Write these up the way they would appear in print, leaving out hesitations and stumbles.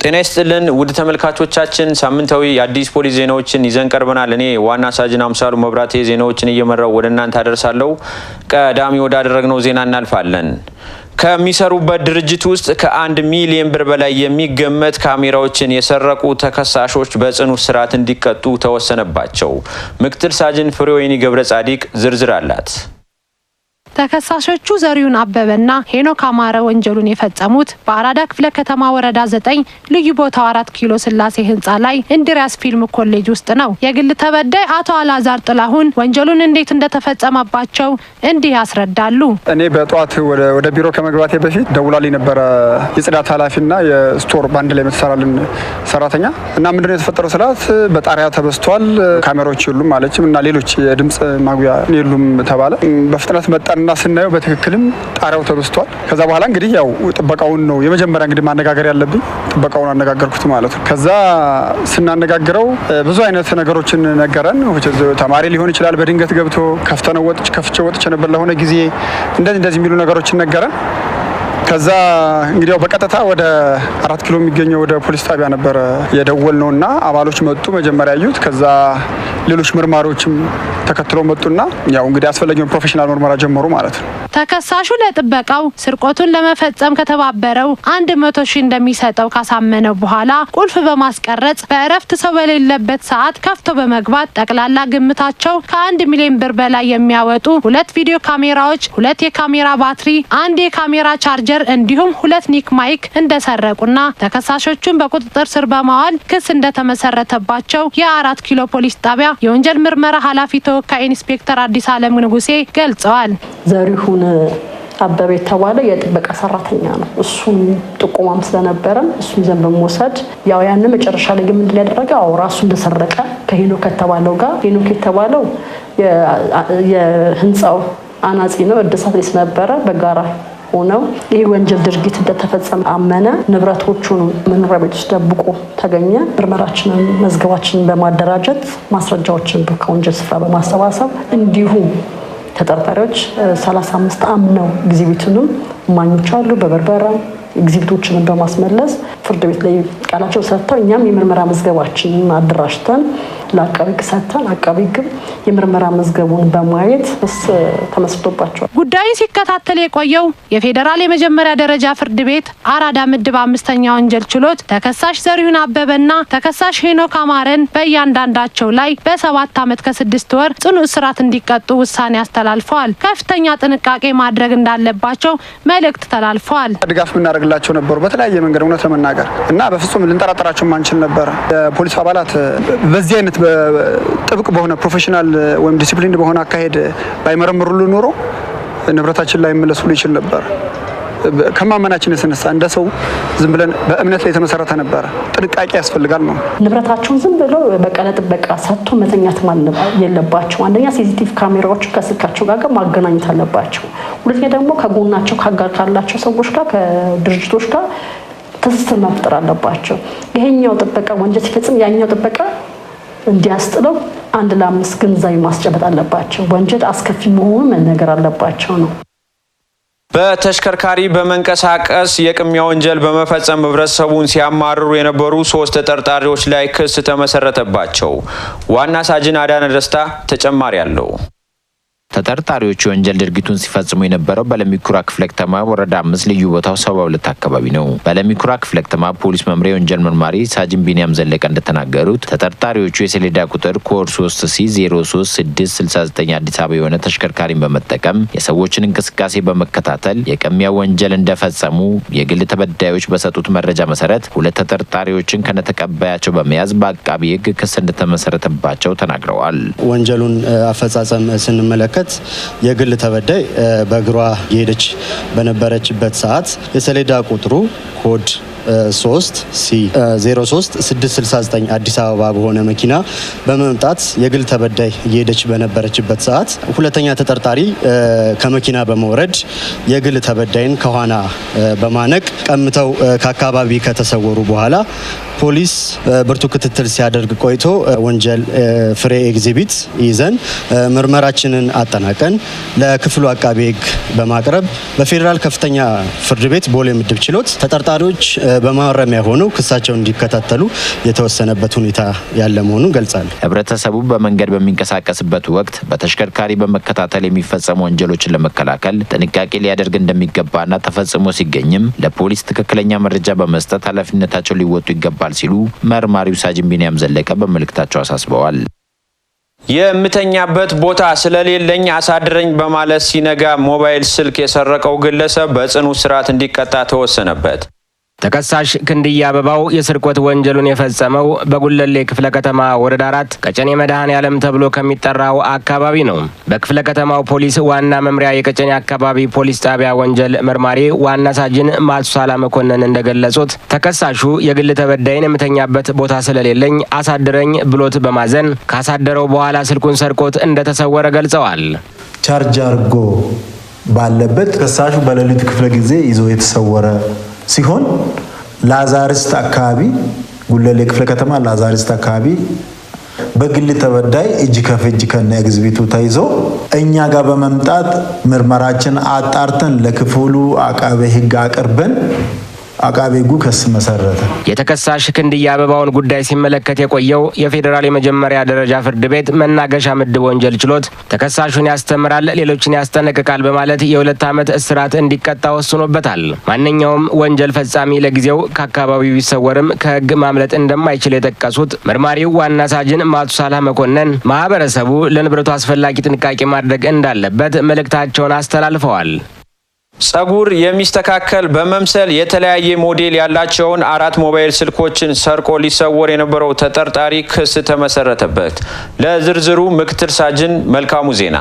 ጤና ይስጥልን ውድ ተመልካቾቻችን ሳምንታዊ የአዲስ ፖሊስ ዜናዎችን ይዘን ቀርበናል። እኔ ዋና ሳጅን አምሳሉ መብራቴ ዜናዎችን እየመራው ወደ እናንተ አደርሳለሁ። ቀዳሚ ወዳደረግነው ዜና እናልፋለን። ከሚሰሩበት ድርጅት ውስጥ ከ1 ሚሊዮን ብር በላይ የሚገመት ካሜራዎችን የሰረቁ ተከሳሾች በጽኑ እስራት እንዲቀጡ ተወሰነባቸው። ምክትል ሳጅን ፍሬወይኒ ገብረ ጻዲቅ ዝርዝር አላት። ተከሳሾቹ ዘሪሁን አበበና ሄኖክ አማረ ወንጀሉን የፈጸሙት በአራዳ ክፍለ ከተማ ወረዳ 9 ልዩ ቦታው 4 ኪሎ ስላሴ ህንጻ ላይ እንድሪያስ ፊልም ኮሌጅ ውስጥ ነው። የግል ተበዳይ አቶ አላዛር ጥላሁን ወንጀሉን እንዴት እንደተፈጸመባቸው እንዲህ ያስረዳሉ። እኔ በጧት ወደ ቢሮ ከመግባቴ በፊት ደውላልኝ ነበረ የጽዳት ኃላፊና የስቶር ባንድ ላይ የምትሰራልን ሰራተኛ እና ምንድነው የተፈጠረው ስላት በጣሪያ ተበስቷል፣ ካሜራዎች የሉም ማለችም እና ሌሎች የድምጽ ማጉያ የሉም ተባለ። በፍጥነት መጣን እና ስናየው በትክክልም ጣሪያው ተበስቷል። ከዛ በኋላ እንግዲህ ያው ጥበቃውን ነው የመጀመሪያ እንግዲህ ማነጋገር ያለብኝ፣ ጥበቃውን አነጋገርኩት ማለት ነው። ከዛ ስናነጋግረው ብዙ አይነት ነገሮችን ነገረን። ተማሪ ሊሆን ይችላል በድንገት ገብቶ ከፍቼ ወጥቼ ነበር ለሆነ ጊዜ እንደዚህ የሚሉ ነገሮችን ነገረን። ከዛ እንግዲህ ያው በቀጥታ ወደ 4 ኪሎ የሚገኘው ወደ ፖሊስ ጣቢያ ነበረ የደወል ነውና አባሎች መጡ። መጀመሪያ ያዩት፣ ከዛ ሌሎች ምርማሪዎችም ተከትለው መጡና ያው እንግዲህ አስፈላጊውን ፕሮፌሽናል ምርመራ ጀመሩ ማለት ነው። ተከሳሹ ለጥበቃው ስርቆቱን ለመፈጸም ከተባበረው 100 ሺህ እንደሚሰጠው ካሳመነው በኋላ ቁልፍ በማስቀረጽ በእረፍት ሰው በሌለበት ሰዓት ከፍቶ በመግባት ጠቅላላ ግምታቸው ከ1 ሚሊዮን ብር በላይ የሚያወጡ 2 ቪዲዮ ካሜራዎች፣ 2 የካሜራ ባትሪ፣ 1 የካሜራ ቻርጀር እንዲሁም 2 ኒክ ማይክ እንደሰረቁና ተከሳሾቹን በቁጥጥር ስር በማዋል ክስ እንደተመሰረተባቸው የ4 ኪሎ ፖሊስ ጣቢያ የወንጀል ምርመራ ኃላፊ ተወካይ ኢንስፔክተር አዲስ አለም ንጉሴ ገልጸዋል። ዘሪሁን አበበ የተባለ የጥበቃ ሰራተኛ ነው። እሱም ጥቆማም ስለነበረ እሱም ዘንድ በመውሰድ ያው ያን መጨረሻ ላይ ግን ምንድን ያደረገው ራሱ እንደሰረቀ ከሄኖክ ከተባለው ጋር ሄኖክ የተባለው የህንጻው አናጺ ነው። እድሳት ላይ ስለነበረ በጋራ ሆነው ይህ ወንጀል ድርጊት እንደተፈጸመ አመነ። ንብረቶቹን መኖሪያ ቤት ውስጥ ደብቆ ተገኘ። ምርመራችንን መዝገባችንን በማደራጀት ማስረጃዎችን ከወንጀል ስፍራ በማሰባሰብ እንዲሁም ተጠርጣሪዎች 35 አምነው ኤግዚቢቱንም ማኞች አሉ በበርበራ ኤግዚቢቶችን በማስመለስ ፍርድ ቤት ላይ ቃላቸው ሰጥተው እኛም የምርመራ መዝገባችንን አደራጅተን ለአቃቤ ሕግ ሰጥተን አቃቤ ሕግ የምርመራ መዝገቡን በማየት ተመስርቶባቸዋል። ጉዳዩ ሲከታተል የቆየው የፌዴራል የመጀመሪያ ደረጃ ፍርድ ቤት አራዳ ምድብ 5ኛ ወንጀል ችሎት ተከሳሽ ዘሪሁን አበበና ተከሳሽ ሄኖክ አማረን በእያንዳንዳቸው ላይ በ7 ዓመት ከ6 ወር ጽኑ እስራት እንዲቀጡ ውሳኔ አስተላልፈዋል። ከፍተኛ ጥንቃቄ ማድረግ እንዳለባቸው መልእክት ተላልፈዋል። ድጋፍ ምናደርግላቸው ነበሩ በተለያየ መንገድ እውነት ለመናገር እና በፍጹም ልንጠራጠራቸው ማንችል ነበር። የፖሊስ አባላት በዚህ አይነት ጥብቅ በሆነ ፕሮፌሽናል ወይም ዲሲፕሊን በሆነ አካሄድ ባይመረምሩልን ኖሮ ንብረታችን ላይ መለሱሉ ይችል ነበር። ከማመናችን የተነሳ እንደ ሰው ዝም ብለን በእምነት ላይ የተመሰረተ ነበር። ጥንቃቄ ያስፈልጋል ነው። ንብረታቸውን ዝም ብለው በቀለ ጥበቃ ሰጥቶ መተኛት የለባቸው። አንደኛ ሲሲቲቪ ካሜራዎችን ከስልካቸው ጋር ማገናኘት አለባቸው። ሁለተኛ ደግሞ ከጎናቸው ከአጋር ካላቸው ሰዎች ጋር ከድርጅቶች ጋር ትስስር መፍጠር አለባቸው። ይሄኛው ጥበቃ ወንጀል ሲፈጽም ያኛው ጥበቃ እንዲያስጥለው 1 ለ5 ግንዛቤ ማስጨበጥ አለባቸው። ወንጀል አስከፊ መሆኑን መነገር አለባቸው ነው። በተሽከርካሪ በመንቀሳቀስ የቅሚያ ወንጀል በመፈጸም ህብረተሰቡን ሲያማርሩ የነበሩ 3 ተጠርጣሪዎች ላይ ክስ ተመሰረተባቸው። ዋና ሳጅን አዳነ ደስታ ተጨማሪ አለው። ተጠርጣሪዎቹ ወንጀል ድርጊቱን ሲፈጽሙ የነበረው በለሚኩራ ክፍለ ከተማ ወረዳ 5 ልዩ ቦታው 72 አካባቢ ነው። በለሚኩራ ክፍለ ከተማ ፖሊስ መምሪያ ወንጀል መርማሪ ሳጅን ቢኒያም ዘለቀ እንደተናገሩት ተጠርጣሪዎቹ የሰሌዳ ቁጥር ኮድ 3C03669 አዲስ አበባ የሆነ ተሽከርካሪን በመጠቀም የሰዎችን እንቅስቃሴ በመከታተል የቅሚያ ወንጀል እንደፈጸሙ የግል ተበዳዮች በሰጡት መረጃ መሰረት 2 ተጠርጣሪዎችን ከነተቀባያቸው በመያዝ በአቃቢ ሕግ ክስ እንደተመሰረተባቸው ተናግረዋል። ወንጀሉን አፈጻጸም ስንመለከት የግል ተበዳይ በእግሯ የሄደች በነበረችበት ሰዓት የሰሌዳ ቁጥሩ ኮድ 3C03669 አዲስ አበባ በሆነ መኪና በመምጣት የግል ተበዳይ እየሄደች በነበረችበት ሰዓት ሁለተኛ ተጠርጣሪ ከመኪና በመውረድ የግል ተበዳይን ከኋላ በማነቅ ቀምተው ከአካባቢ ከተሰወሩ በኋላ ፖሊስ ብርቱ ክትትል ሲያደርግ ቆይቶ ወንጀል ፍሬ ኤግዚቢት ይዘን ምርመራችንን አጠናቀን ለክፍሉ አቃቤ ሕግ በማቅረብ በፌዴራል ከፍተኛ ፍርድ ቤት ቦሌ ምድብ ችሎት ተጠርጣሪዎች በማረሚያ ሆነው ክሳቸውን እንዲከታተሉ የተወሰነበት ሁኔታ ያለ መሆኑን ገልጻለሁ። ህብረተሰቡ በመንገድ በሚንቀሳቀስበት ወቅት በተሽከርካሪ በመከታተል የሚፈጸሙ ወንጀሎችን ለመከላከል ጥንቃቄ ሊያደርግ እንደሚገባና ተፈጽሞ ሲገኝም ለፖሊስ ትክክለኛ መረጃ በመስጠት ኃላፊነታቸውን ሊወጡ ይገባል ሲሉ መርማሪው ሳጅን ቢንያም ዘለቀ በመልእክታቸው አሳስበዋል። የምተኛበት ቦታ ስለሌለኝ አሳድረኝ በማለት ሲነጋ ሞባይል ስልክ የሰረቀው ግለሰብ በጽኑ እስራት እንዲቀጣ ተወሰነበት። ተከሳሽ ክንድያ አበባው የስርቆት ወንጀሉን የፈጸመው በጉለሌ ክፍለ ከተማ ወረዳ 4 ቀጨኔ መድኃኔዓለም ተብሎ ከሚጠራው አካባቢ ነው። በክፍለ ከተማው ፖሊስ ዋና መምሪያ የቀጨኔ አካባቢ ፖሊስ ጣቢያ ወንጀል መርማሪ ዋና ሳጅን ማቱሳላ መኮንን እንደገለጹት ተከሳሹ የግል ተበዳይን የምተኛበት ቦታ ስለሌለኝ አሳድረኝ ብሎት በማዘን ካሳደረው በኋላ ስልኩን ሰርቆት እንደተሰወረ ገልጸዋል። ቻርጅ አርጎ ባለበት ተከሳሹ በሌሊት ክፍለ ጊዜ ይዞ የተሰወረ ሲሆን ላዛሪስት አካባቢ ጉለሌ ክፍለ ከተማ ላዛሪስት አካባቢ በግል ተበዳይ እጅ ከፍንጅ ከነ ኤግዚቢቱ ተይዞ እኛ ጋር በመምጣት ምርመራችን አጣርተን ለክፍሉ አቃቤ ሕግ አቅርበን አቃቤ ሕጉ ክስ መሰረተ። የተከሳሽ ክንድያ አበባውን ጉዳይ ሲመለከት የቆየው የፌዴራል የመጀመሪያ ደረጃ ፍርድ ቤት መናገሻ ምድብ ወንጀል ችሎት ተከሳሹን ያስተምራል፣ ሌሎችን ያስጠነቅቃል በማለት የ2 ዓመት እስራት እንዲቀጣ ወስኖበታል። ማንኛውም ወንጀል ፈጻሚ ለጊዜው ከአካባቢው ቢሰወርም ከሕግ ማምለጥ እንደማይችል የጠቀሱት መርማሪው ዋና ሳጅን ማቱሳላ መኮንን ማህበረሰቡ ለንብረቱ አስፈላጊ ጥንቃቄ ማድረግ እንዳለበት መልእክታቸውን አስተላልፈዋል። ጸጉር የሚስተካከል በመምሰል የተለያየ ሞዴል ያላቸውን 4 ሞባይል ስልኮችን ሰርቆ ሊሰወር የነበረው ተጠርጣሪ ክስ ተመሰረተበት። ለዝርዝሩ ምክትል ሳጅን መልካሙ ዜና።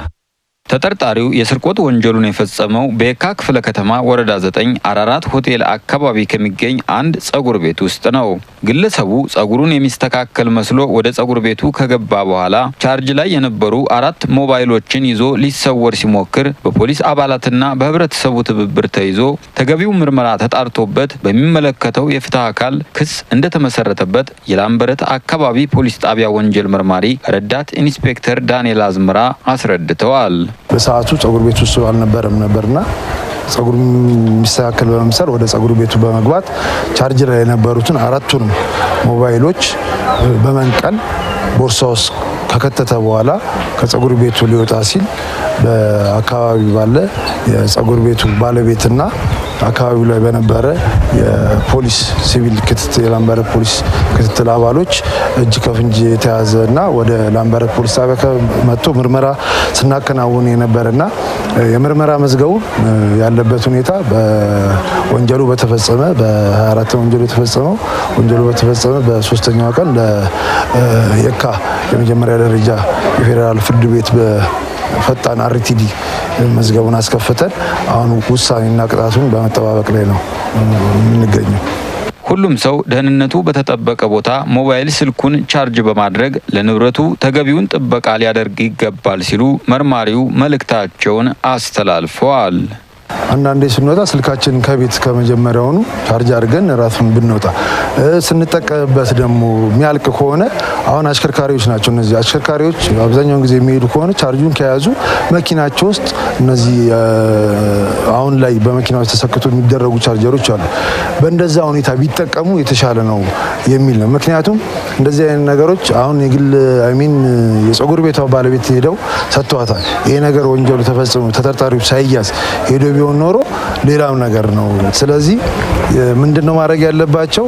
ተጠርጣሪው የስርቆት ወንጀሉን የፈጸመው በየካ ክፍለ ከተማ ወረዳ 9 አራራት ሆቴል አካባቢ ከሚገኝ አንድ ጸጉር ቤት ውስጥ ነው። ግለሰቡ ጸጉሩን የሚስተካከል መስሎ ወደ ጸጉር ቤቱ ከገባ በኋላ ቻርጅ ላይ የነበሩ 4 ሞባይሎችን ይዞ ሊሰወር ሲሞክር በፖሊስ አባላትና በህብረተሰቡ ትብብር ተይዞ ተገቢው ምርመራ ተጣርቶበት በሚመለከተው የፍትህ አካል ክስ እንደተመሰረተበት የላምበረት አካባቢ ፖሊስ ጣቢያ ወንጀል መርማሪ ረዳት ኢንስፔክተር ዳንኤል አዝምራ አስረድተዋል። በሰዓቱ ጸጉር ቤት ውስጥ አልነበረም ነበርና ጸጉር የሚስተካከል በመምሰል ወደ ጸጉር ቤቱ በመግባት ቻርጅ ላይ የነበሩትን 4ቱን ሞባይሎች በመንቀል ቦርሳ ውስጥ ከከተተ በኋላ ከጸጉር ቤቱ ሊወጣ ሲል በአካባቢ ባለ የጸጉር ቤቱ ባለቤትና አካባቢው ላይ በነበረ የፖሊስ ሲቪል ክትትል የላምበረት ፖሊስ ክትትል አባሎች እጅ ከፍንጅ የተያዘና ወደ ላምበረት ፖሊስ ጣቢያ መጥቶ ምርመራ ስናከናውን የነበረና የምርመራ መዝገቡ ያለበት ሁኔታ በወንጀሉ በተፈጸመ በ24 ወንጀሉ በተፈጸመ በ3ኛው ቀን ለየካ የመጀመሪያ ደረጃ የፌዴራል ፍርድ ቤት ፈጣን አርቲዲ መዝገቡን አስከፍተን አሁን ውሳኔና ቅጣቱን በመጠባበቅ ላይ ነው የምንገኘው። ሁሉም ሰው ደህንነቱ በተጠበቀ ቦታ ሞባይል ስልኩን ቻርጅ በማድረግ ለንብረቱ ተገቢውን ጥበቃ ሊያደርግ ይገባል ሲሉ መርማሪው መልእክታቸውን አስተላልፈዋል። አንዳንዴ ስንወጣ ስልካችንን ከቤት ከመጀመሪያውኑ ቻርጅ አድርገን ራሱን ብንወጣ ስንጠቀምበት ደግሞ የሚያልቅ ከሆነ አሁን አሽከርካሪዎች ናቸው። እነዚህ አሽከርካሪዎች አብዛኛውን ጊዜ የሚሄዱ ከሆነ ቻርጁን ከያዙ መኪናቸው ውስጥ እነዚህ አሁን ላይ በመኪናዎች ተሰክቶ የሚደረጉ ቻርጀሮች አሉ። በእንደዛ ሁኔታ ቢጠቀሙ የተሻለ ነው የሚል ነው። ምክንያቱም እንደዚህ አይነት ነገሮች አሁን የግል የጸጉር ቤቷ ባለቤት ሄደው ሰጥቷታል። ይሄ ነገር ወንጀሉ ተፈጽሞ ተጠርጣሪው ሳይያዝ ሄዶ ቢሆን ኖሮ ሌላው ነገር ነው። ስለዚህ ምንድነው ማድረግ ያለባቸው?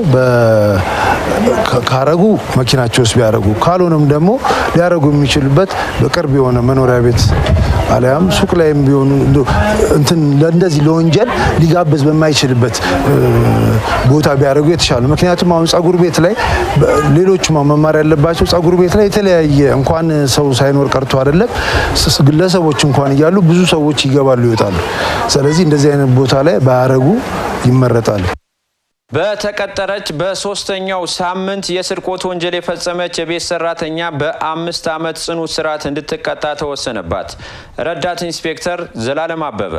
ካረጉ መኪናቸው ውስጥ ቢያረጉ፣ ካልሆነም ደግሞ ሊያረጉ የሚችሉበት በቅርብ የሆነ መኖሪያ ቤት አሊያም ሱቅ ላይም ቢሆኑ እንደዚህ ለወንጀል ሊጋበዝ በማይችልበት ቦታ ቢያደርጉ የተሻለ። ምክንያቱም አሁን ጸጉር ቤት ላይ ሌሎችም መማር ያለባቸው ጸጉር ቤት ላይ የተለያየ እንኳን ሰው ሳይኖር ቀርቶ አይደለም ግለሰቦች እንኳን እያሉ ብዙ ሰዎች ይገባሉ ይወጣሉ። ስለዚህ እንደዚህ አይነት ቦታ ላይ ባያደርጉ ይመረጣል። በተቀጠረች በ3ኛው ሳምንት የስርቆት ወንጀል የፈጸመች የቤት ሰራተኛ በ5 ዓመት ጽኑ እስራት እንድትቀጣ ተወሰነባት። ረዳት ኢንስፔክተር ዘላለም አበበ።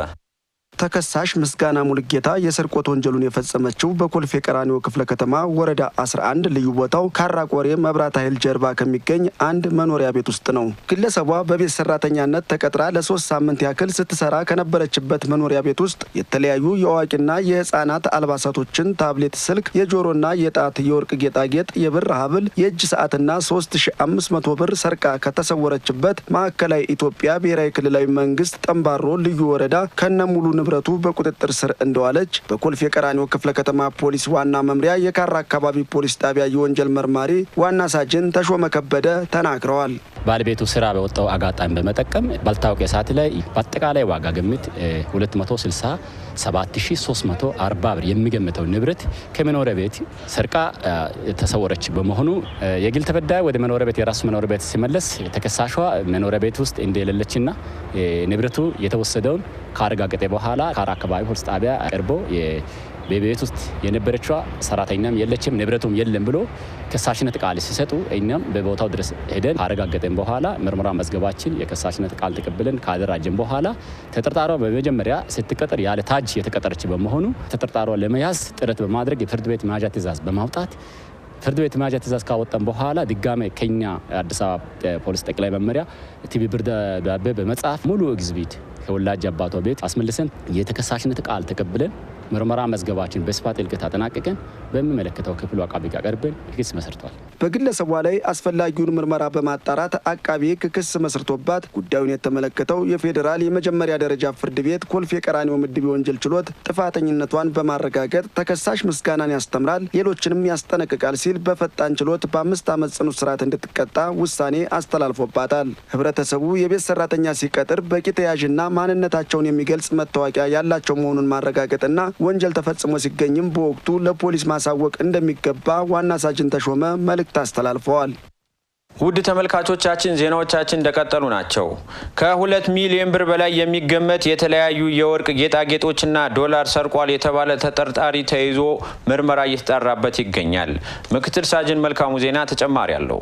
ተከሳሽ ምስጋና ሙልጌታ የስርቆት ወንጀሉን የፈጸመችው በኮልፌ ቀራኒዮ ክፍለ ከተማ ወረዳ 11 ልዩ ቦታው ካራቆሬ መብራት ኃይል ጀርባ ከሚገኝ አንድ መኖሪያ ቤት ውስጥ ነው። ግለሰቧ በቤት ሰራተኛነት ተቀጥራ ለ3 ሳምንት ያክል ስትሰራ ከነበረችበት መኖሪያ ቤት ውስጥ የተለያዩ የአዋቂና የህፃናት አልባሳቶችን፣ ታብሌት ስልክ፣ የጆሮና የጣት የወርቅ ጌጣጌጥ፣ የብር ሀብል፣ የእጅ ሰዓትና 3500 ብር ሰርቃ ከተሰወረችበት ማዕከላዊ ኢትዮጵያ ብሔራዊ ክልላዊ መንግስት ጠምባሮ ልዩ ወረዳ ከነሙሉ ንብረቱ በቁጥጥር ስር እንደዋለች በኮልፌ ቀራኒዮ ክፍለ ከተማ ፖሊስ ዋና መምሪያ የካራ አካባቢ ፖሊስ ጣቢያ የወንጀል መርማሪ ዋና ሳጅን ተሾመ ከበደ ተናግረዋል። ባለቤቱ ስራ በወጣው አጋጣሚ በመጠቀም ባልታወቀ ሰዓት ላይ በአጠቃላይ ዋጋ ግምት 267340 ብር የሚገምተው ንብረት ከመኖሪያ ቤት ሰርቃ ተሰወረች በመሆኑ የግል ተበዳይ ወደ መኖሪያ ቤት የራሱ መኖሪያ ቤት ሲመለስ ተከሳሿ መኖሪያ ቤት ውስጥ እንደሌለችና ንብረቱ የተወሰደውን ካረጋገጠ በኋላ ካራ አካባቢ ፖሊስ ጣቢያ ቀርቦ በቤት ውስጥ የነበረችዋ ሰራተኛም የለችም ንብረቱም የለም ብሎ ከሳሽነት ቃል ሲሰጡ እኛም በቦታው ድረስ ሄደን ካረጋገጠን በኋላ ምርመራ መዝገባችን የከሳሽነት ቃል ተቀብለን ካደራጀን በኋላ ተጠርጣሪዋ በመጀመሪያ ስትቀጠር ያለ ታጅ የተቀጠረች በመሆኑ ተጠርጣሪዋ ለመያዝ ጥረት በማድረግ የፍርድ ቤት መያዣ ትዕዛዝ በማውጣት ፍርድ ቤት መያዣ ትዕዛዝ ካወጣን በኋላ ድጋሜ ከኛ አዲስ አበባ ፖሊስ ጠቅላይ መመሪያ ትብብር ደብዳቤ በመጻፍ ሙሉ ኤግዚቢት ከወላጅ አባቷ ቤት አስመልሰን የተከሳሽነት ቃል ተቀብለን ምርመራ መዝገባችን በስፋት ጥልቀት አጠናቀቀን በሚመለከተው ክፍሉ አቃቤ ሕግ አቀርበን ክስ መስርቷል። በግለሰቧ ላይ አስፈላጊውን ምርመራ በማጣራት አቃቤ ሕግ ክስ መስርቶባት ጉዳዩን የተመለከተው የፌዴራል የመጀመሪያ ደረጃ ፍርድ ቤት ኮልፌ ቀራኒዮ ምድብ የወንጀል ችሎት ጥፋተኝነቷን በማረጋገጥ ተከሳሽ ምስጋናን ያስተምራል፣ ሌሎችንም ያስጠነቅቃል ሲል በፈጣን ችሎት በ5 ዓመት ጽኑ እስራት እንድትቀጣ ውሳኔ አስተላልፎባታል። ህብረተሰቡ የቤት ሰራተኛ ሲቀጥር በቂ ተያዥና ማንነታቸውን የሚገልጽ መታወቂያ ያላቸው መሆኑን ማረጋገጥና ወንጀል ተፈጽሞ ሲገኝም በወቅቱ ለፖሊስ ማሳወቅ እንደሚገባ ዋና ሳጅን ተሾመ መልእክት አስተላልፈዋል። ውድ ተመልካቾቻችን ዜናዎቻችን እንደቀጠሉ ናቸው። ከ2 ሚሊዮን ብር በላይ የሚገመት የተለያዩ የወርቅ ጌጣጌጦችና ዶላር ሰርቋል የተባለ ተጠርጣሪ ተይዞ ምርመራ እየተጣራበት ይገኛል። ምክትል ሳጅን መልካሙ ዜና ተጨማሪ አለው።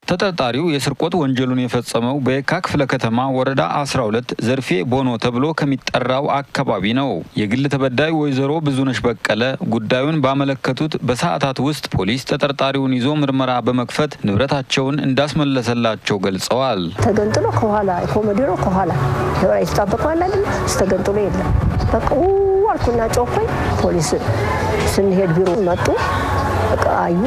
ተጠርጣሪው የስርቆት ወንጀሉን የፈጸመው በየካ ክፍለ ከተማ ወረዳ 12 ዘርፌ ቦኖ ተብሎ ከሚጠራው አካባቢ ነው። የግል ተበዳይ ወይዘሮ ብዙነሽ በቀለ ጉዳዩን ባመለከቱት በሰዓታት ውስጥ ፖሊስ ተጠርጣሪውን ይዞ ምርመራ በመክፈት ንብረታቸውን እንዳስመለሰላቸው ገልጸዋል። ተገንጥሎ ከኋላ ኮሞዲሮ ከኋላ ይጣበቃል አይደል? ተገንጥሎ የለም። በቃ አልኩና ጮኮኝ። ፖሊስ ስንሄድ ቢሮ መጡ። በቃ አዩ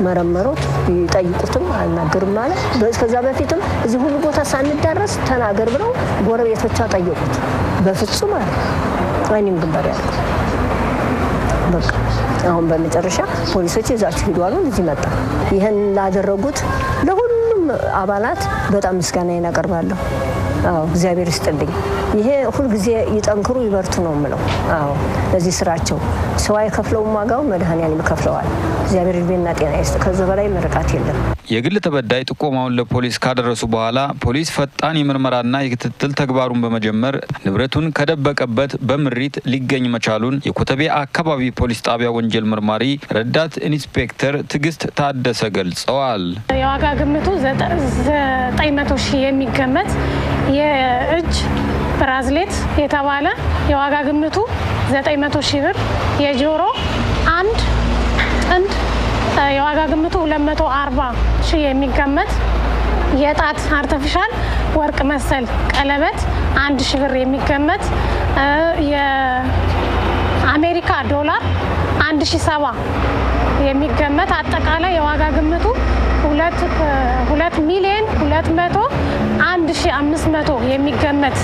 መረመሩት። ይጠይቁትም አይናገርም ማለት ከዛ በፊትም እዚህ ሁሉ ቦታ ሳንዳረስ ተናገር ብለው ጎረቤቶቿ ጠየቁት። በፍጹም አለ አይንም ግንባር ያለ በቃ አሁን በመጨረሻ ፖሊሶች ይዛችሁ ሄዱ አሉ። እዚህ መጣ። ይሄን ላደረጉት ለሁሉም አባላት በጣም ምስጋናዬን አቀርባለሁ። አዎ እግዚአብሔር ይስጥልኝ። ይሄ ሁሉ ጊዜ ይጠንክሩ ይበርቱ ነው የምለው። አዎ ለዚህ ስራቸው ሰው አይከፍለውም፣ ዋጋው መድኃኒዓለም ይከፍለዋል። እግዚአብሔር እድሜና ጤና ይስጥ። ከዛ በላይ ምርቃት የለም። የግል ተበዳይ ጥቆማውን ለፖሊስ ካደረሱ በኋላ ፖሊስ ፈጣን የምርመራና የክትትል ተግባሩን በመጀመር ንብረቱን ከደበቀበት በምሪት ሊገኝ መቻሉን የኮተቤ አካባቢ ፖሊስ ጣቢያ ወንጀል መርማሪ ረዳት ኢንስፔክተር ትዕግስት ታደሰ ገልጸዋል። የዋጋ ግምቱ 900 ሺህ የሚገመት የእጅ ብራዝሌት የተባለ የዋጋ ግምቱ 900 ሺህ ብር፣ የጆሮ አንድ ጥንድ የዋጋ ግምቱ 240 ሺህ የሚገመት የጣት አርቲፊሻል ወርቅ መሰል ቀለበት 1000 ብር የሚገመት የአሜሪካ ዶላር 1070 የሚገመት አጠቃላይ የዋጋ ግምቱ 2 ሚሊዮን 201,500 የሚገመት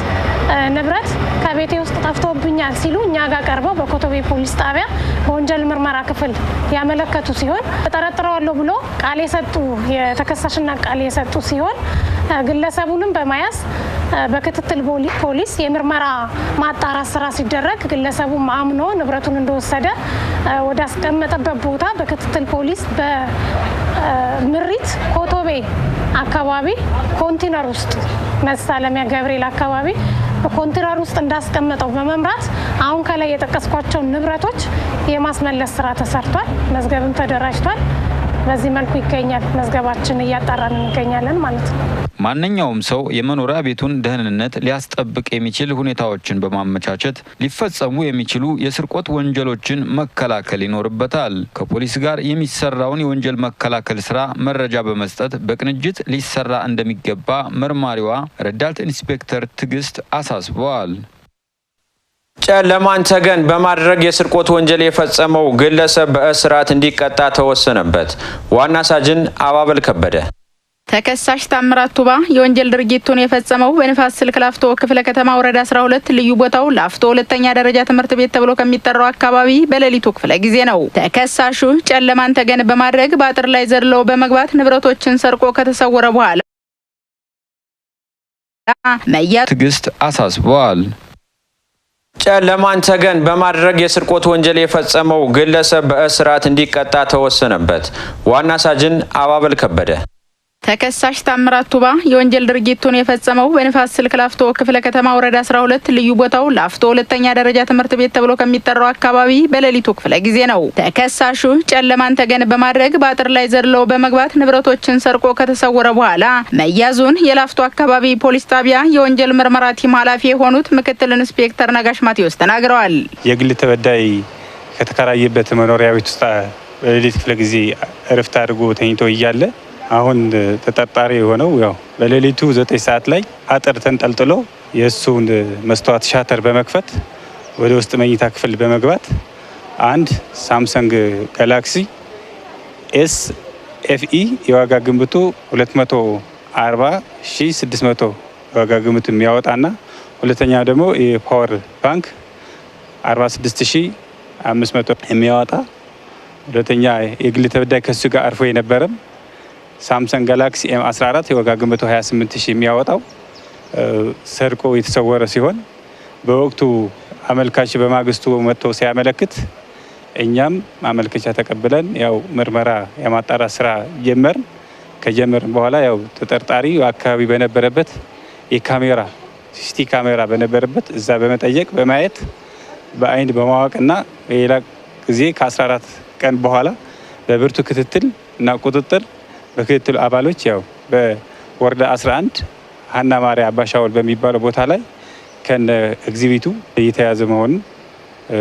ንብረት ከቤቴ ውስጥ ጠፍቶብኛል ሲሉ እኛ ጋር ቀርበው በኮተቤ ፖሊስ ጣቢያ በወንጀል ምርመራ ክፍል ያመለከቱ ሲሆን ተጠረጥረዋለሁ ብሎ ቃል የሰጡ የተከሳሽና ቃል የሰጡ ሲሆን ግለሰቡንም በመያዝ በክትትል ፖሊስ የምርመራ ማጣራት ስራ ሲደረግ ግለሰቡ አምኖ ንብረቱን እንደወሰደ ወደ አስቀመጠበት ቦታ በክትትል ፖሊስ በምሪት ኮቶቤ አካባቢ ኮንቲነር ውስጥ መሳለሚያ ገብርኤል አካባቢ በኮንቲነር ውስጥ እንዳስቀመጠው በመምራት አሁን ከላይ የጠቀስኳቸው ንብረቶች የማስመለስ ስራ ተሰርቷል። መዝገብም ተደራጅቷል። በዚህ መልኩ ይገኛል። መዝገባችን እያጣራን እንገኛለን ማለት ነው። ማንኛውም ሰው የመኖሪያ ቤቱን ደህንነት ሊያስጠብቅ የሚችል ሁኔታዎችን በማመቻቸት ሊፈጸሙ የሚችሉ የስርቆት ወንጀሎችን መከላከል ይኖርበታል። ከፖሊስ ጋር የሚሰራውን የወንጀል መከላከል ስራ መረጃ በመስጠት በቅንጅት ሊሰራ እንደሚገባ መርማሪዋ ረዳት ኢንስፔክተር ትዕግስት አሳስበዋል። ጨለማን ተገን በማድረግ የስርቆት ወንጀል የፈጸመው ግለሰብ በእስራት እንዲቀጣ ተወሰነበት። ዋና ሳጅን አባበል ከበደ ተከሳሽ ታምራት ቱባ የወንጀል ድርጊቱን የፈጸመው በንፋስ ስልክ ላፍቶ ክፍለ ከተማ ወረዳ 12 ልዩ ቦታው ላፍቶ ሁለተኛ ደረጃ ትምህርት ቤት ተብሎ ከሚጠራው አካባቢ በሌሊቱ ክፍለ ጊዜ ነው። ተከሳሹ ጨለማን ተገን በማድረግ በአጥር ላይ ዘሎ በመግባት ንብረቶችን ሰርቆ ከተሰወረ በኋላ ትዕግስት አሳስበዋል። ጨለማን ተገን በማድረግ የስርቆት ወንጀል የፈጸመው ግለሰብ በእስራት እንዲቀጣ ተወሰነበት። ዋና ሳጅን አባበል ከበደ ተከሳሽ ታምራት ቱባ የወንጀል ድርጊቱን የፈጸመው በንፋስ ስልክ ላፍቶ ክፍለ ከተማ ወረዳ 12 ልዩ ቦታው ላፍቶ ሁለተኛ ደረጃ ትምህርት ቤት ተብሎ ከሚጠራው አካባቢ በሌሊቱ ክፍለ ጊዜ ነው። ተከሳሹ ጨለማን ተገን በማድረግ በአጥር ላይ ዘሎ በመግባት ንብረቶችን ሰርቆ ከተሰወረ በኋላ መያዙን የላፍቶ አካባቢ ፖሊስ ጣቢያ የወንጀል ምርመራ ቲም ኃላፊ የሆኑት ምክትል ኢንስፔክተር ነጋሽ ማቴዎስ ተናግረዋል። የግል ተበዳይ ከተከራየበት መኖሪያ ቤት ውስጥ በሌሊት ክፍለ ጊዜ እረፍት አድርጎ ተኝቶ እያለ አሁን ተጠርጣሪ የሆነው ያው በሌሊቱ 9 ሰዓት ላይ አጥር ተንጠልጥሎ የእሱን መስተዋት ሻተር በመክፈት ወደ ውስጥ መኝታ ክፍል በመግባት አንድ ሳምሰንግ ጋላክሲ ኤስ ኤፍኢ የዋጋ ግምቱ 240,600 የዋጋ ግምቱ የሚያወጣና ሁለተኛ ደግሞ የፓወር ባንክ 46,500 የሚያወጣ ሁለተኛ የግል ተበዳይ ከሱ ጋር አርፎ የነበረም ሳምሰንግ ጋላክሲ M14 የዋጋ ግምቱ 28,000 የሚያወጣው ሰርቆ የተሰወረ ሲሆን በወቅቱ አመልካች በማግስቱ መጥቶ ሲያመለክት እኛም ማመልከቻ ተቀብለን ያው ምርመራ የማጣራት ስራ ጀመርን። ከጀመርን በኋላ ያው ተጠርጣሪ አካባቢ በነበረበት የካሜራ ሲሲቲ ካሜራ በነበረበት እዛ በመጠየቅ በማየት በአይን በማወቅና ሌላ ጊዜ ከ14 ቀን በኋላ በብርቱ ክትትል እና ቁጥጥር በክትትል አባሎች ያው በወረዳ 11 ሀና ማርያ አባሻውል በሚባለው ቦታ ላይ ከነ ኤግዚቢቱ እየተያዘ መሆኑን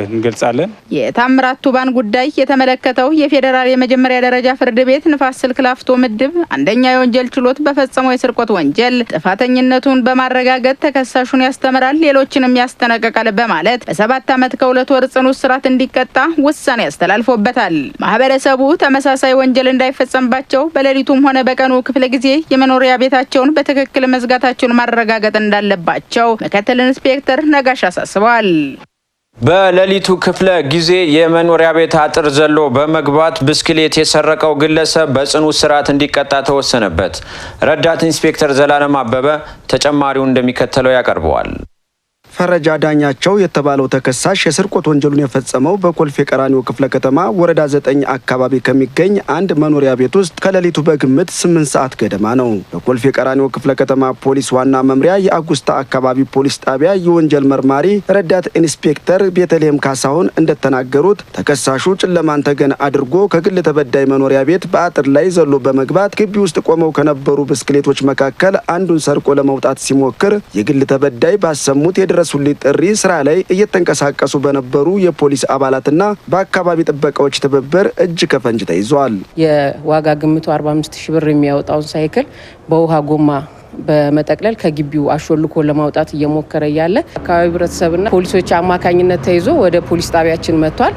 እንገልጻለን። የታምራት ቱባን ጉዳይ የተመለከተው የፌዴራል የመጀመሪያ ደረጃ ፍርድ ቤት ንፋስ ስልክ ላፍቶ ምድብ አንደኛ የወንጀል ችሎት በፈጸመው የስርቆት ወንጀል ጥፋተኝነቱን በማረጋገጥ ተከሳሹን ያስተምራል፣ ሌሎችንም ያስጠነቅቃል በማለት በ7 ዓመት ከ2 ወር ጽኑ እስራት እንዲቀጣ ውሳኔ ያስተላልፎበታል። ማህበረሰቡ ተመሳሳይ ወንጀል እንዳይፈጸምባቸው በሌሊቱም ሆነ በቀኑ ክፍለ ጊዜ የመኖሪያ ቤታቸውን በትክክል መዝጋታቸውን ማረጋገጥ እንዳለባቸው ምክትል ኢንስፔክተር ነጋሽ አሳስበዋል። በሌሊቱ ክፍለ ጊዜ የመኖሪያ ቤት አጥር ዘሎ በመግባት ብስክሌት የሰረቀው ግለሰብ በጽኑ እስራት እንዲቀጣ ተወሰነበት። ረዳት ኢንስፔክተር ዘላለም አበበ ተጨማሪውን እንደሚከተለው ያቀርበዋል። ፈረጃ ዳኛቸው የተባለው ተከሳሽ የስርቆት ወንጀሉን የፈጸመው በኮልፌ ቀራኒዮ ክፍለ ከተማ ወረዳ 9 አካባቢ ከሚገኝ አንድ መኖሪያ ቤት ውስጥ ከሌሊቱ በግምት 8 ሰዓት ገደማ ነው። በኮልፌ ቀራኒዮ ክፍለ ከተማ ፖሊስ ዋና መምሪያ የአጉስታ አካባቢ ፖሊስ ጣቢያ የወንጀል መርማሪ ረዳት ኢንስፔክተር ቤተልሔም ካሳሁን እንደተናገሩት ተከሳሹ ጨለማን ተገን አድርጎ ከግል ተበዳይ መኖሪያ ቤት በአጥር ላይ ዘሎ በመግባት ግቢ ውስጥ ቆመው ከነበሩ ብስክሌቶች መካከል አንዱን ሰርቆ ለመውጣት ሲሞክር የግል ተበዳይ ባሰሙት የደረሱልኝ ጥሪ ስራ ላይ እየተንቀሳቀሱ በነበሩ የፖሊስ አባላትና በአካባቢ ጥበቃዎች ትብብር እጅ ከፈንጅ ተይዟል። የዋጋ ግምቱ 45,000 ብር የሚያወጣውን ሳይክል በውሃ ጎማ በመጠቅለል ከግቢው አሾልኮ ለማውጣት እየሞከረ ያለ አካባቢ ህብረተሰብና ፖሊሶች አማካኝነት ተይዞ ወደ ፖሊስ ጣቢያችን መጥቷል።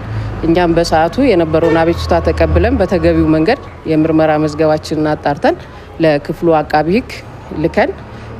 እኛም በሰዓቱ የነበረውን አቤቱታ ተቀብለን በተገቢው መንገድ የምርመራ መዝገባችንን አጣርተን ለክፍሉ አቃቢ ህግ ልከን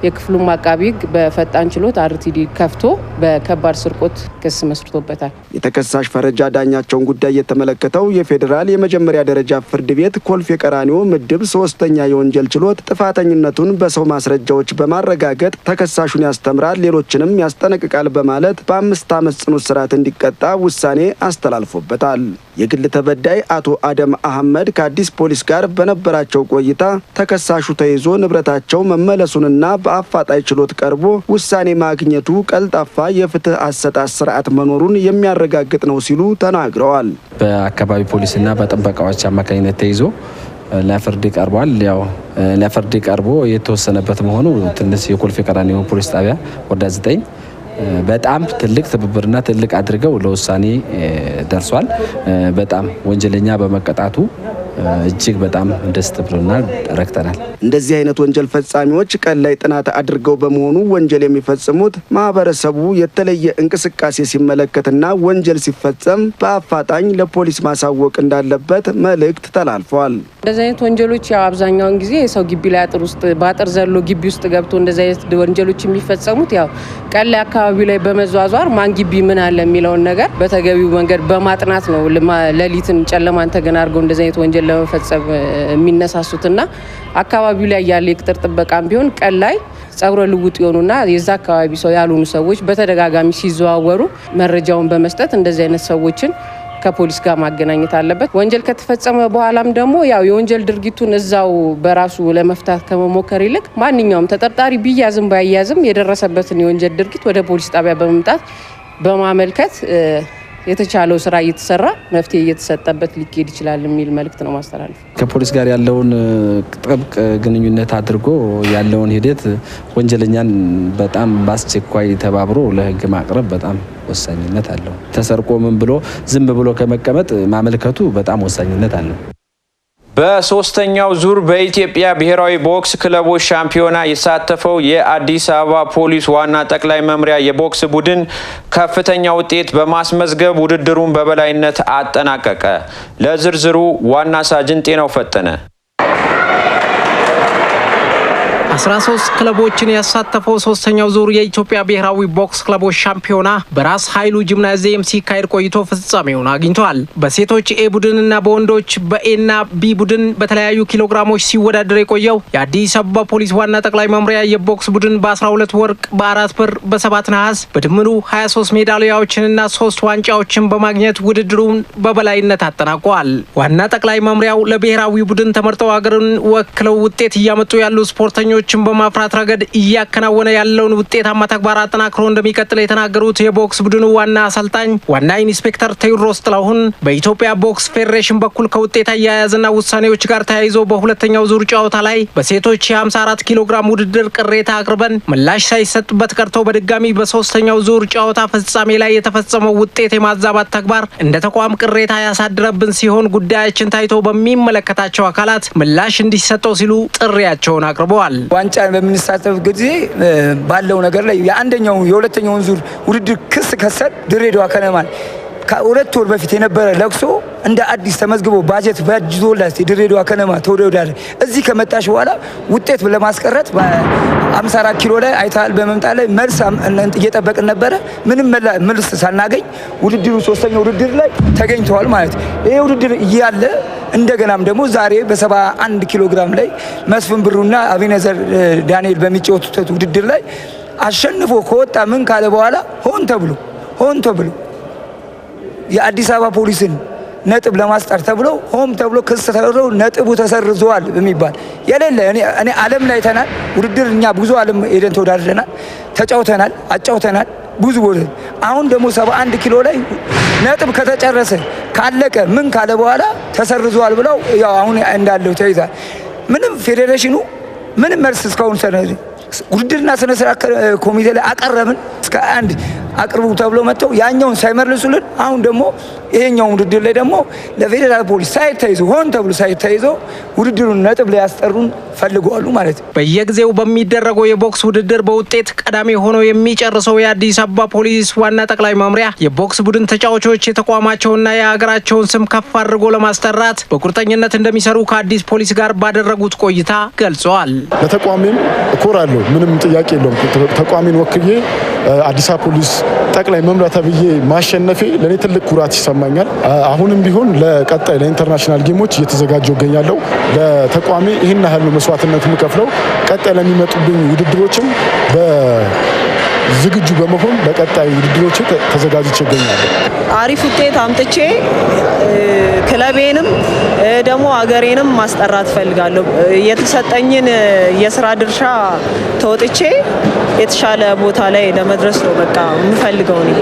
የክፍሉም አቃቢ ህግ በፈጣን ችሎት አርቲዲ ከፍቶ በከባድ ስርቆት ክስ መስርቶበታል። የተከሳሽ ፈረጃ ዳኛቸውን ጉዳይ የተመለከተው የፌዴራል የመጀመሪያ ደረጃ ፍርድ ቤት ኮልፌ ቀራኒዮ ምድብ 3ኛ የወንጀል ችሎት ጥፋተኝነቱን በሰው ማስረጃዎች በማረጋገጥ ተከሳሹን ያስተምራል፣ ሌሎችንም ያስጠነቅቃል በማለት በ5 ዓመት ጽኑ እስራት እንዲቀጣ ውሳኔ አስተላልፎበታል። የግል ተበዳይ አቶ አደም አህመድ ከአዲስ ፖሊስ ጋር በነበራቸው ቆይታ ተከሳሹ ተይዞ ንብረታቸው መመለሱንና በአፋጣኝ ችሎት ቀርቦ ውሳኔ ማግኘቱ ቀልጣፋ የፍትህ አሰጣጥ ስርዓት መኖሩን የሚያረጋግጥ ነው ሲሉ ተናግረዋል። በአካባቢ ፖሊስና በጥበቃዎች አማካኝነት ተይዞ ለፍርድ ቀርቧል። ያው ለፍርድ ቀርቦ የተወሰነበት መሆኑ ትንሽ የኮልፌ ቀራኒዮ ፖሊስ ጣቢያ ወረዳ 9 በጣም ትልቅ ትብብርና ትልቅ አድርገው ለውሳኔ ደርሷል። በጣም ወንጀለኛ በመቀጣቱ እጅግ በጣም ደስ ብሎናል፣ ረክተናል። እንደዚህ አይነት ወንጀል ፈጻሚዎች ቀን ላይ ጥናት አድርገው በመሆኑ ወንጀል የሚፈጽሙት ማህበረሰቡ የተለየ እንቅስቃሴ ሲመለከትና ወንጀል ሲፈጸም በአፋጣኝ ለፖሊስ ማሳወቅ እንዳለበት መልእክት ተላልፏል። እንደዚህ አይነት ወንጀሎች ያው አብዛኛውን ጊዜ የሰው ግቢ ላይ በአጥር ዘሎ ግቢ ውስጥ ገብቶ እንደዚህ አይነት ወንጀሎች የሚፈጸሙት ያው ቀን ላይ አካባቢው ላይ በመዟዟር ማን ግቢ ምን አለ የሚለውን ነገር በተገቢው መንገድ በማጥናት ነው ሌሊትን ጨለማን ተገን አድርገው እንደዚህ አይነት ወንጀል ለመፈጸም የሚነሳሱትና አካባቢው ላይ ያለ የቅጥር ጥበቃም ቢሆን ቀን ላይ ጸጉረ ልውጥ የሆኑና የዛ አካባቢ ሰው ያልሆኑ ሰዎች በተደጋጋሚ ሲዘዋወሩ መረጃውን በመስጠት እንደዚህ አይነት ሰዎችን ከፖሊስ ጋር ማገናኘት አለበት። ወንጀል ከተፈጸመ በኋላም ደግሞ ያው የወንጀል ድርጊቱን እዛው በራሱ ለመፍታት ከመሞከር ይልቅ ማንኛውም ተጠርጣሪ ቢያዝም ባይያዝም የደረሰበትን የወንጀል ድርጊት ወደ ፖሊስ ጣቢያ በመምጣት በማመልከት የተቻለው ስራ እየተሰራ መፍትሄ እየተሰጠበት ሊሄድ ይችላል የሚል መልእክት ነው ማስተላለፍ። ከፖሊስ ጋር ያለውን ጥብቅ ግንኙነት አድርጎ ያለውን ሂደት ወንጀለኛን በጣም በአስቸኳይ ተባብሮ ለህግ ማቅረብ በጣም ወሳኝነት አለው። ተሰርቆ ምን ብሎ ዝም ብሎ ከመቀመጥ ማመልከቱ በጣም ወሳኝነት አለው። በሶስተኛው ዙር በኢትዮጵያ ብሔራዊ ቦክስ ክለቦች ሻምፒዮና የተሳተፈው የአዲስ አበባ ፖሊስ ዋና ጠቅላይ መምሪያ የቦክስ ቡድን ከፍተኛ ውጤት በማስመዝገብ ውድድሩን በበላይነት አጠናቀቀ። ለዝርዝሩ ዋና ሳጅን ጤናው ፈጠነ። 13 ክለቦችን ያሳተፈው ሶስተኛው ዙር የኢትዮጵያ ብሔራዊ ቦክስ ክለቦች ሻምፒዮና በራስ ኃይሉ ጂምናዚየም ሲካሄድ ቆይቶ ፍጻሜውን አግኝቷል። በሴቶች ኤ ቡድንና በወንዶች በኤና ቢ ቡድን በተለያዩ ኪሎግራሞች ሲወዳደር የቆየው የአዲስ አበባ ፖሊስ ዋና ጠቅላይ መምሪያ የቦክስ ቡድን በ12 ወርቅ፣ በ4 ብር፣ በ7 ነሐስ በድምሩ 23 ሜዳሊያዎችንና 3 ዋንጫዎችን በማግኘት ውድድሩን በበላይነት አጠናቋል። ዋና ጠቅላይ መምሪያው ለብሔራዊ ቡድን ተመርጠው ሀገርን ወክለው ውጤት እያመጡ ያሉ ስፖርተኞች በማፍራት ረገድ እያከናወነ ያለውን ውጤታማ ተግባር አጠናክሮ እንደሚቀጥል የተናገሩት የቦክስ ቡድኑ ዋና አሰልጣኝ ዋና ኢንስፔክተር ቴዎድሮስ ጥላሁን በኢትዮጵያ ቦክስ ፌዴሬሽን በኩል ከውጤት አያያዝና ውሳኔዎች ጋር ተያይዞ በሁለተኛው ዙር ጨዋታ ላይ በሴቶች የ54 ኪሎ ግራም ውድድር ቅሬታ አቅርበን ምላሽ ሳይሰጥበት ቀርተው በድጋሚ በሶስተኛው ዙር ጨዋታ ፍጻሜ ላይ የተፈጸመው ውጤት የማዛባት ተግባር እንደ ተቋም ቅሬታ ያሳድረብን ሲሆን ጉዳያችን ታይቶ በሚመለከታቸው አካላት ምላሽ እንዲሰጠው ሲሉ ጥሪያቸውን አቅርበዋል። ዋንጫ በምንሳተፍ ጊዜ ባለው ነገር ላይ የሁለተኛውን ዙር ውድድር ክስ ከሰን ድሬዳዋ ከነማን ከሁለት ወር በፊት የነበረ ለቅሶ እንደ አዲስ ተመዝግቦ ባጀት በጅቶላት የድሬዳዋ ከነማ ተወዳዳሪ እዚህ ከመጣሽ በኋላ ውጤት ለማስቀረት በ54 ኪሎ ላይ አይታል በመምጣት ላይ መልስ እየጠበቅን ነበረ። ምንም መልስ ሳናገኝ ውድድሩ ሶስተኛው ውድድር ላይ ተገኝተዋል ማለት ይሄ ውድድር እያለ እንደገናም ደግሞ ዛሬ በ71 ኪሎ ግራም ላይ መስፍን ብሩና አቤነዘር ዳንኤል በሚጫወቱት ውድድር ላይ አሸንፎ ከወጣ ምን ካለ በኋላ ሆን ተብሎ የአዲስ አበባ ፖሊስን ነጥብ ለማስጣር ተብሎ ሆም ተብሎ ክስ ተብሎ ነጥቡ ተሰርዟል በሚባል የሌለ እኔ ዓለም ላይ ተናል ውድድር እኛ ብዙ ዓለም ሄደን ተወዳድረናል፣ ተጫውተናል፣ አጫውተናል ብዙ ቦታ። አሁን ደግሞ 71 ኪሎ ላይ ነጥብ ከተጨረሰ ካለቀ ምን ካለ በኋላ ተሰርዟል ብለው ያው አሁን እንዳለው ተይዟል። ምንም ፌዴሬሽኑ ምንም መልስ እስካሁን ውድድርና ስነ ስርዓት ኮሚቴ ላይ አቀረብን እስከ አንድ አቅርቡ ተብሎ መጥተው ያኛውን ሳይመልሱልን አሁን ደግሞ ይሄኛው ውድድር ላይ ደግሞ ለፌዴራል ፖሊስ ሳይት ተይዞ ሆን ተብሎ ሳይት ተይዞ ውድድሩን ነጥብ ላይ ያስጠሩን ፈልገዋሉ ማለት ነው። በየጊዜው በሚደረገው የቦክስ ውድድር በውጤት ቀዳሚ ሆኖ የሚጨርሰው የአዲስ አበባ ፖሊስ ዋና ጠቅላይ መምሪያ የቦክስ ቡድን ተጫዋቾች የተቋማቸውና የሀገራቸውን ስም ከፍ አድርጎ ለማስጠራት በቁርጠኝነት እንደሚሰሩ ከአዲስ ፖሊስ ጋር ባደረጉት ቆይታ ገልጸዋል። በተቋሚም እኮራለሁ፣ ምንም ጥያቄ የለውም። ተቋሚን ወክዬ አዲስ አበባ ፖሊስ ጠቅላይ መምሪያ ተብዬ ማሸነፌ ለኔ ትልቅ ኩራት ይሰማኛል። አሁንም ቢሆን ለቀጣይ ለኢንተርናሽናል ጌሞች እየተዘጋጀው እገኛለሁ። ለተቋሚ ይህን ያህል ነው መስዋዕትነት የምከፍለው። ቀጣይ ለሚመጡብኝ ውድድሮችም ዝግጁ በመሆን ለቀጣይ ውድድሮች ተዘጋጅቼ እገኛለሁ። አሪፍ ውጤት አምጥቼ ክለቤንም ደግሞ አገሬንም ማስጠራት ፈልጋለሁ። የተሰጠኝን የስራ ድርሻ ተወጥቼ የተሻለ ቦታ ላይ ለመድረስ ነው በቃ የምፈልገው ነው።